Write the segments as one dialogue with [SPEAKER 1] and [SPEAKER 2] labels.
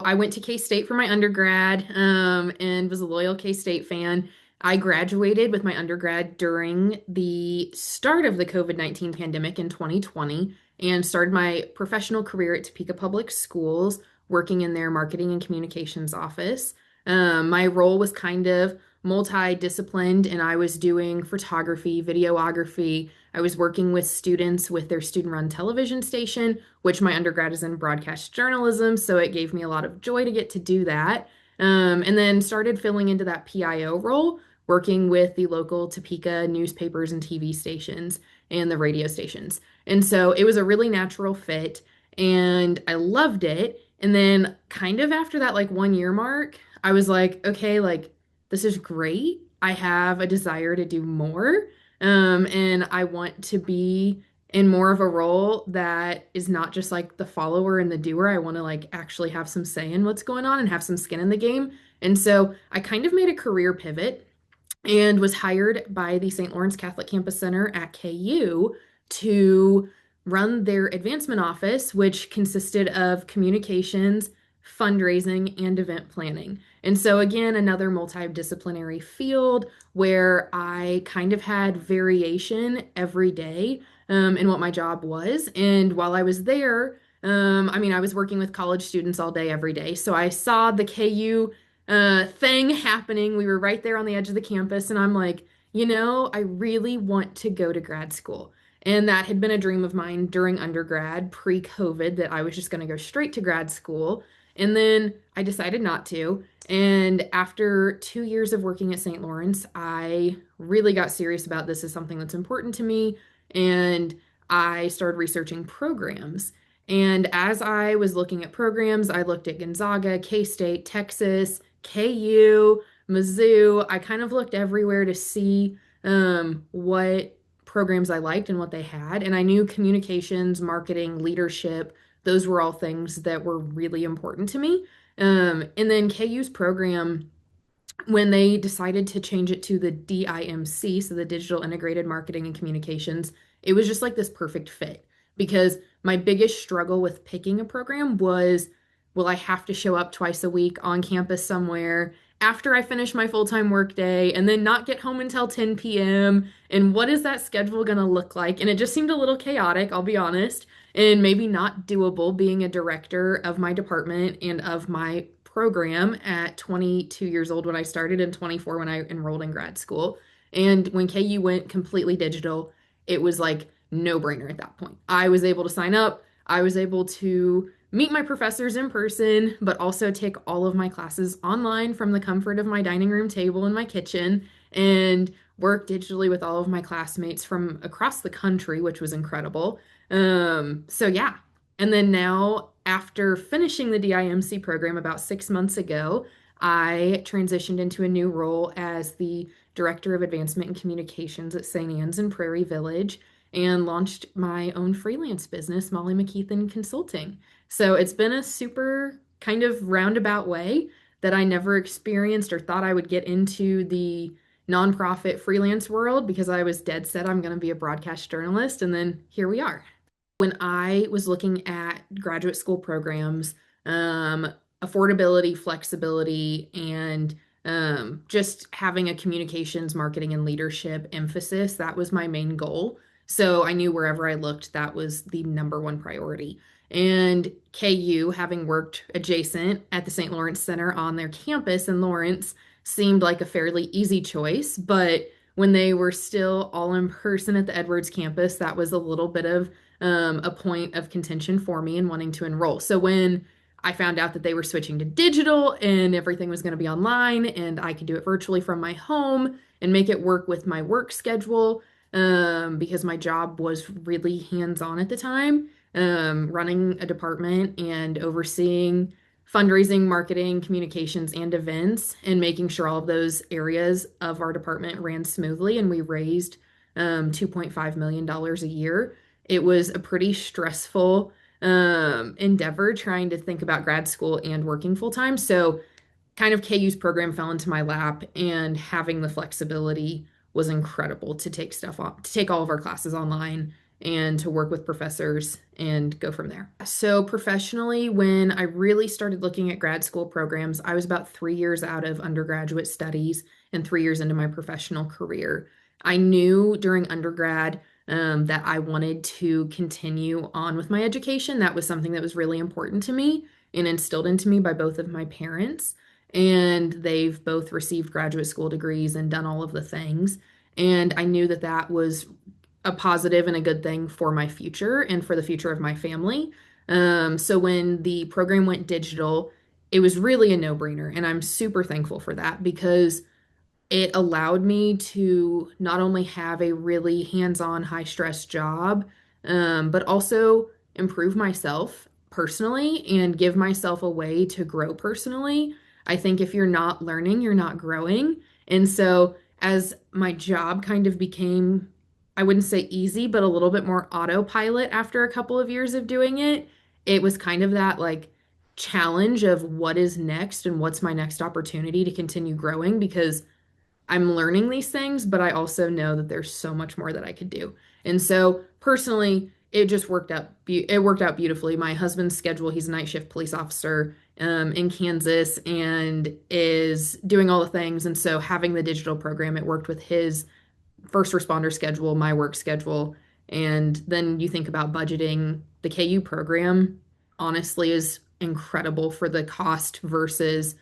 [SPEAKER 1] I went to K-State for my undergrad, and was a loyal K-State fan. I graduated with my undergrad during the start of the COVID-19 pandemic in 2020 and started my professional career at Topeka Public Schools, working in their marketing and communications office. My role was kind of multidisciplined, and I was doing photography, videography. I was working with students with their student-run television station, which my undergrad is in broadcast journalism, so it gave me a lot of joy to get to do that. And then started filling into that PIO role, working with the local Topeka newspapers and TV stations and the radio stations. And so it was a really natural fit, and I loved it. And then, kind of after that, like 1 year mark, I was like, okay, like this is great. I have a desire to do more. And I want to be in more of a role that is not just like the follower and the doer. I want to like actually have some say in what's going on and have some skin in the game. And so I kind of made a career pivot and was hired by the St. Lawrence Catholic Campus Center at KU to run their advancement office, which consisted of communications, fundraising, and event planning. And so, again, another multidisciplinary field where I kind of had variation every day in what my job was. And while I was there, I was working with college students all day, every day. So I saw the KU thing happening. We were right there on the edge of the campus, and I'm like, I really want to go to grad school. And that had been a dream of mine during undergrad, pre-COVID, that I was just going to go straight to grad school. And then I decided not to. And after 2 years of working at St. Lawrence, I really got serious about this as something that's important to me. And I started researching programs. And as I was looking at programs, I looked at Gonzaga, K-State, Texas, KU, Mizzou. I kind of looked everywhere to see what programs I liked and what they had. And I knew communications, marketing, leadership, those were all things that were really important to me. And then KU's program, when they decided to change it to the DIMC, so the Digital Integrated Marketing and Communications, it was just like this perfect fit because my biggest struggle with picking a program was, will I have to show up twice a week on campus somewhere after I finish my full-time workday and then not get home until 10 p.m.? And what is that schedule going to look like? And it just seemed a little chaotic, I'll be honest, and maybe not doable being a director of my department and of my program at 22 years old when I started and 24 when I enrolled in grad school. And when KU went completely digital, it was like no brainer at that point. I was able to sign up, I was able to meet my professors in person, but also take all of my classes online from the comfort of my dining room table in my kitchen and work digitally with all of my classmates from across the country, which was incredible. So yeah. And then now, after finishing the DIMC program about 6 months ago, I transitioned into a new role as the Director of Advancement and Communications at St. Anne's in Prairie Village and launched my own freelance business, Molly McKeithan Consulting. So it's been a super kind of roundabout way that I never experienced or thought I would get into the nonprofit freelance world because I was dead set I'm going to be a broadcast journalist. And then here we are. When I was looking at graduate school programs, affordability, flexibility, and just having a communications, marketing, and leadership emphasis, that was my main goal. So I knew wherever I looked, that was the number one priority. And KU, having worked adjacent at the St. Lawrence Center on their campus in Lawrence, seemed like a fairly easy choice. But when they were still all in person at the Edwards campus, that was a little bit of a point of contention for me and wanting to enroll. So when I found out that they were switching to digital and everything was going to be online and I could do it virtually from my home and make it work with my work schedule, because my job was really hands-on at the time, running a department and overseeing fundraising, marketing, communications, and events, and making sure all of those areas of our department ran smoothly. And we raised $2.5 million a year. It was a pretty stressful endeavor trying to think about grad school and working full time. So kind of KU's program fell into my lap, and having the flexibility was incredible to take stuff off, to take all of our classes online and to work with professors and go from there. So, professionally, when I really started looking at grad school programs, I was about 3 years out of undergraduate studies and 3 years into my professional career. I knew during undergrad that I wanted to continue on with my education. That was something that was really important to me and instilled into me by both of my parents. And they've both received graduate school degrees and done all of the things. And I knew that that was a positive and a good thing for my future and for the future of my family. So when the program went digital, it was really a no-brainer. And I'm super thankful for that because it allowed me to not only have a really hands-on, high-stress job, but also improve myself personally and give myself a way to grow personally. I think if you're not learning, you're not growing. And so as my job kind of became, I wouldn't say easy, but a little bit more autopilot after a couple of years of doing it, it was kind of that like challenge of what is next and what's my next opportunity to continue growing because I'm learning these things, but I also know that there's so much more that I could do. And so personally, it just worked out. It worked out beautifully. My husband's schedule, he's a night shift police officer in Kansas and is doing all the things. And so having the digital program, it worked with his first responder schedule, my work schedule. And then you think about budgeting. The KU program, honestly, is incredible for the cost versus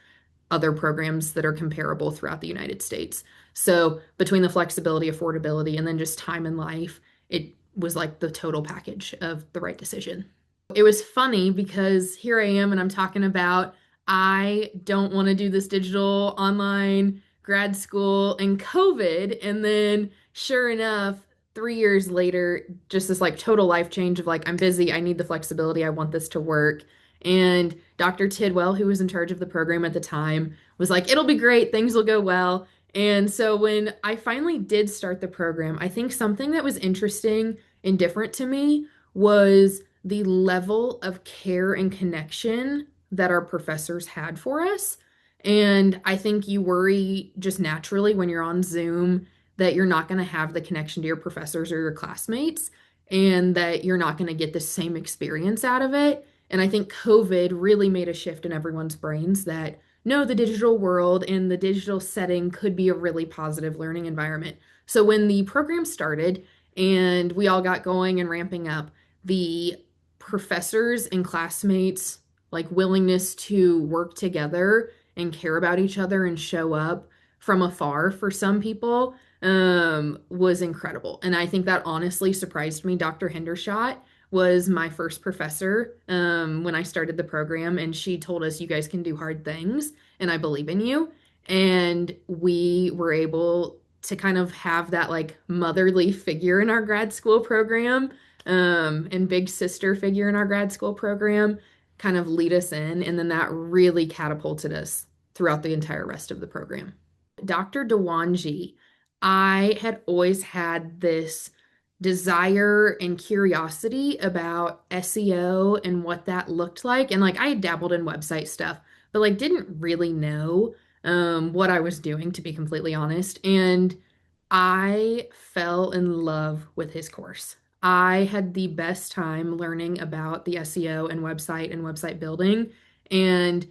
[SPEAKER 1] other programs that are comparable throughout the United States. So between the flexibility, affordability, and then just time in life, it was like the total package of the right decision. It was funny because here I am and I'm talking about I don't want to do this digital online grad school and COVID. And then sure enough, 3 years later, just this like total life change of like, I'm busy, I need the flexibility, I want this to work. And Dr. Tidwell, who was in charge of the program at the time, was like, it'll be great, things will go well. And so when I finally did start the program, I think something that was interesting and different to me was the level of care and connection that our professors had for us. And I think you worry just naturally when you're on Zoom that you're not going to have the connection to your professors or your classmates and that you're not going to get the same experience out of it. And I think COVID really made a shift in everyone's brains that no, the digital world and the digital setting could be a really positive learning environment. So when the program started and we all got going and ramping up, the professors and classmates like willingness to work together and care about each other and show up from afar for some people was incredible. And I think that honestly surprised me. Dr. Hendershot was my first professor when I started the program, and she told us, you guys can do hard things, and I believe in you. And we were able to kind of have that like motherly figure in our grad school program and big sister figure in our grad school program kind of lead us in. And then that really catapulted us throughout the entire rest of the program. Dr. Dewanji, I had always had this desire and curiosity about SEO and what that looked like. And like I had dabbled in website stuff, but like didn't really know what I was doing, to be completely honest. And I fell in love with his course. I had the best time learning about the SEO and website building. And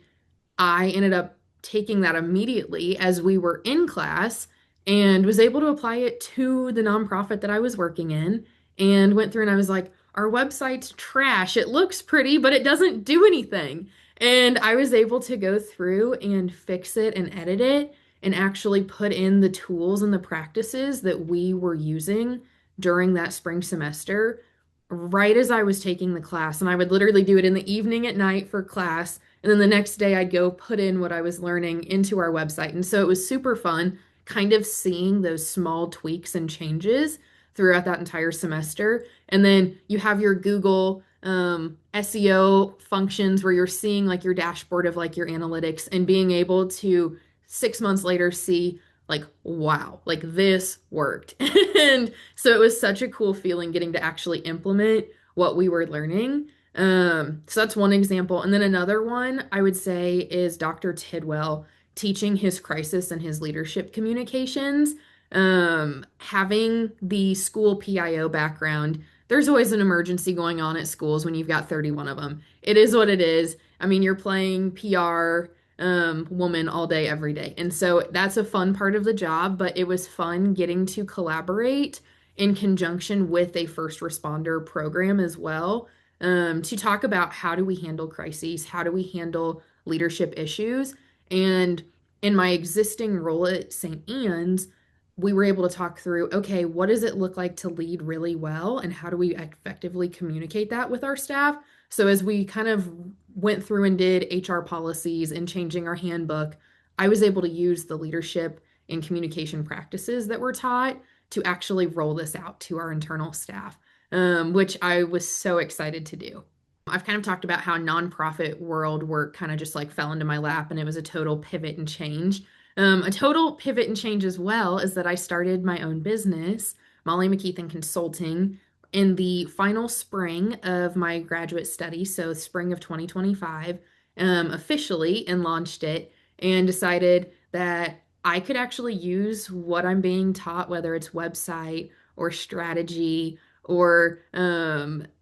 [SPEAKER 1] I ended up taking that immediately as we were in class and was able to apply it to the nonprofit that I was working in and went through and I was like, our website's trash. It looks pretty, but it doesn't do anything. And I was able to go through and fix it and edit it and actually put in the tools and the practices that we were using during that spring semester right as I was taking the class. And I would literally do it in the evening at night for class. And then the next day I'd go put in what I was learning into our website. And so it was super fun kind of seeing those small tweaks and changes throughout that entire semester. And then you have your Google SEO functions where you're seeing like your dashboard of like your analytics and being able to 6 months later see like, wow, like this worked. And so it was such a cool feeling getting to actually implement what we were learning. So that's one example. And then another one I would say is Dr. Tidwell teaching his crisis and his leadership communications. Having the school PIO background, there's always an emergency going on at schools when you've got 31 of them. It is what it is. I mean, you're playing PR woman all day, every day. And so that's a fun part of the job, but it was fun getting to collaborate in conjunction with a first responder program as well, to talk about how do we handle crises, how do we handle leadership issues. And in my existing role at St. Anne's, we were able to talk through, okay, what does it look like to lead really well, and how do we effectively communicate that with our staff? So as we kind of went through and did HR policies and changing our handbook, I was able to use the leadership and communication practices that were taught to actually roll this out to our internal staff, which I was so excited to do. I've kind of talked about how nonprofit world work kind of just like fell into my lap, and it was a total pivot and change. A total pivot and change as well is that I started my own business, Molly McKeithan Consulting, in the final spring of my graduate study, so spring of 2025, officially, and launched it and decided that I could actually use what I'm being taught, whether it's website or strategy or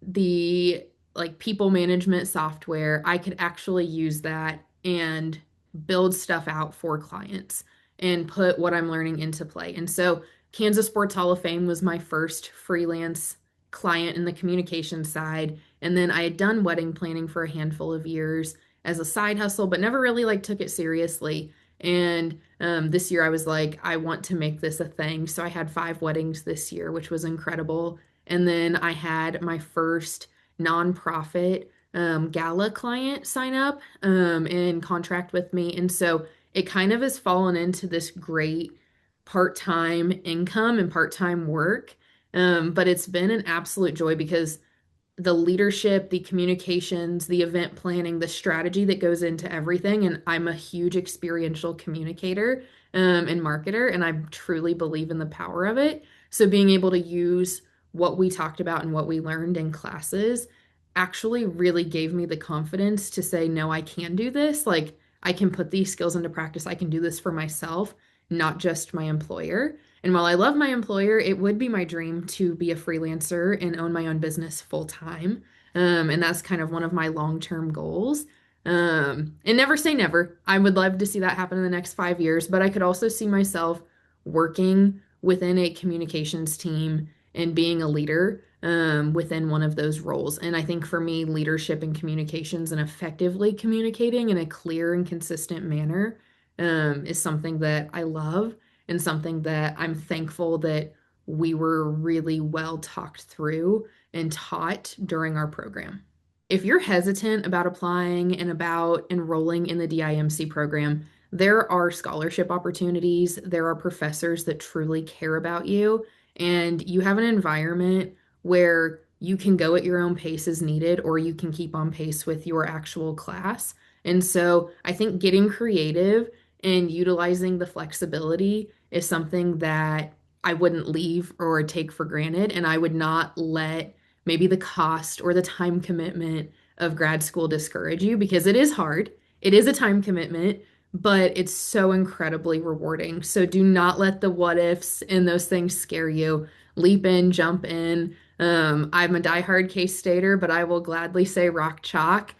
[SPEAKER 1] the like people management software. I could actually use that and build stuff out for clients and put what I'm learning into play. And so Kansas Sports Hall of Fame was my first freelance client in the communication side. And then I had done wedding planning for a handful of years as a side hustle, but never really like took it seriously. And this year I was like, I want to make this a thing. So I had 5 weddings this year, which was incredible. And then I had my first nonprofit gala client sign up and contract with me. And so it kind of has fallen into this great part-time income and part-time work. But it's been an absolute joy because the leadership, the communications, the event planning, the strategy that goes into everything. And I'm a huge experiential communicator and marketer, and I truly believe in the power of it. So being able to use what we talked about and what we learned in classes actually really gave me the confidence to say, no, I can do this. Like, I can put these skills into practice. I can do this for myself, not just my employer. And while I love my employer, it would be my dream to be a freelancer and own my own business full time. And that's kind of one of my long-term goals. And never say never. I would love to see that happen in the next 5 years, but I could also see myself working within a communications team and being a leader within one of those roles. And I think for me, leadership and communications and effectively communicating in a clear and consistent manner is something that I love and something that I'm thankful that we were really well talked through and taught during our program. If you're hesitant about applying and about enrolling in the DIMC program, there are scholarship opportunities. There are professors that truly care about you, and you have an environment where you can go at your own pace as needed, or you can keep on pace with your actual class. And so I think getting creative and utilizing the flexibility is something that I wouldn't leave or take for granted. And I would not let maybe the cost or the time commitment of grad school discourage you, because it is hard. It is a time commitment, but it's so incredibly rewarding. So do not let the what ifs and those things scare you. Leap in, jump in. I'm a diehard K-Stater, but I will gladly say rock chalk.